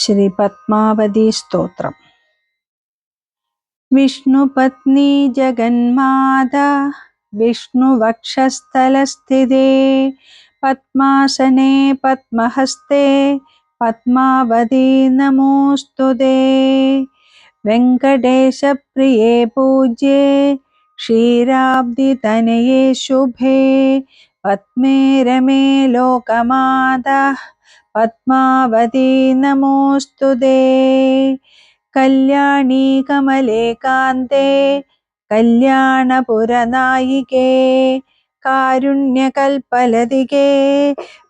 ശ്രീ പത്മാവതി സ്തോത്രം. വിഷ്ണുപത്നി ജഗന്മാത വിഷ്ണുവക്ഷസ്ഥലസ്ഥിതേ പത്മാസനേ പത്മഹസ്തേ പത്മാവതി നമോസ്തുതേ. വെങ്കടേശപ്രിയേ പൂജ്യേ ക്ഷീരാബ്ദിതനയേ ശുഭേ പത്മേ രമേ ലോകമാതഃ പത്മാവതി നമോസ്തുതേ. കല്യാണീ കമലേ കാന്തേ കല്യാണപുരനായികേ കാരുണ്യകൽപലതികേ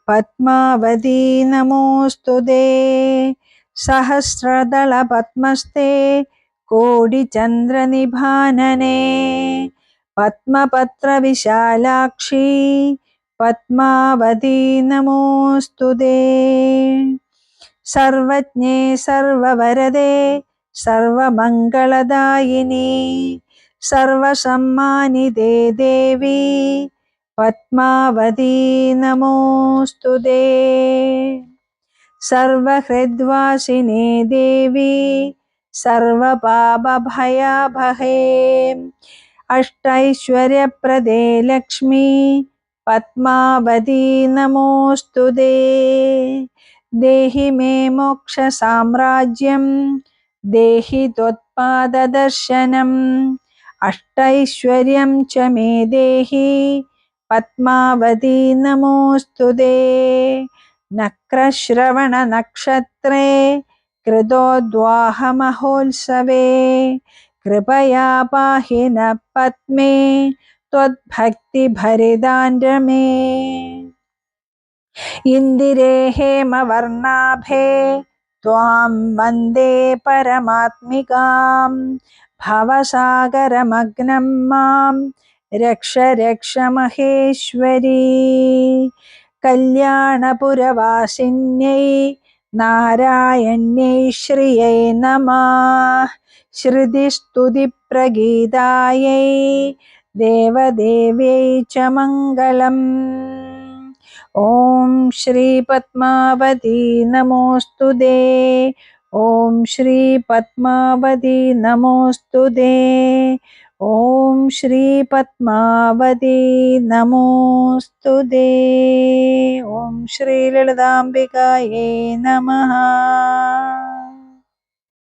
പത്മാവതി നമോസ്തുതേ. സഹസ്രദളപത്മസ്തേ കോടിചന്ദ്രനിഭാനനേ പത്മപത്രവിശാലാക്ഷി പത്മാവതി നമോസ്തുതേ. സർവജ്ഞേ സർവവരദേ സർവമംഗളദായിനി സർവസമ്മാനിതേ ദേവി പത്മാവതി നമോസ്തുതേ. സർവഹൃദ്വാസിനേ ദേവി സർവപാപഭയാഭഹേ അഷ്ടൈശ്വര്യപ്രദേ ലക്ഷ്മി പത്മാവതി നമോസ്തുതേ. ദേഹി മേ മോക്ഷസാമ്രാജ്യം ദേഹി ത്വത്പാദദർശനം അഷ്ടൈശ്വര്യം ച മേ ദേഹി പത്മാവതി നമോസ്തുതേ. നക്രശ്രവണ നക്ഷത്രേ കൃതോദ്വാഹമഹോത്സവേ കൃപയാ പാഹി നഃ പത്മേ ത്വദ്ഭക്തിഭരിതാൻ രമേ. ഇന്ദിരേ ഹേമവർണാഭേ ത്വാം വന്ദേ പരമാത്മികാം ഭവസാഗരമഗ്നം മാം രക്ഷ രക്ഷ മഹേശ്വരീ. കല്യാണപുരവാസിന്യൈ നാരായണ്യൈ ശ്രിയൈ നമഃ. ശ്രുതിസ്തുതിപ്രഗീതായൈ ദേവദേവ്യൈ ച മംഗളം. ഓം ശ്രീ പത്മാവതി നമോസ്തുതേ. ഓം ശ്രീ പത്മാവതി നമോസ്തുതേ. ഓം ശ്രീ പത്മാവതി നമോസ്തുതേ. ഓം ശ്രീ ലളിതാംബികായൈ നമഃ.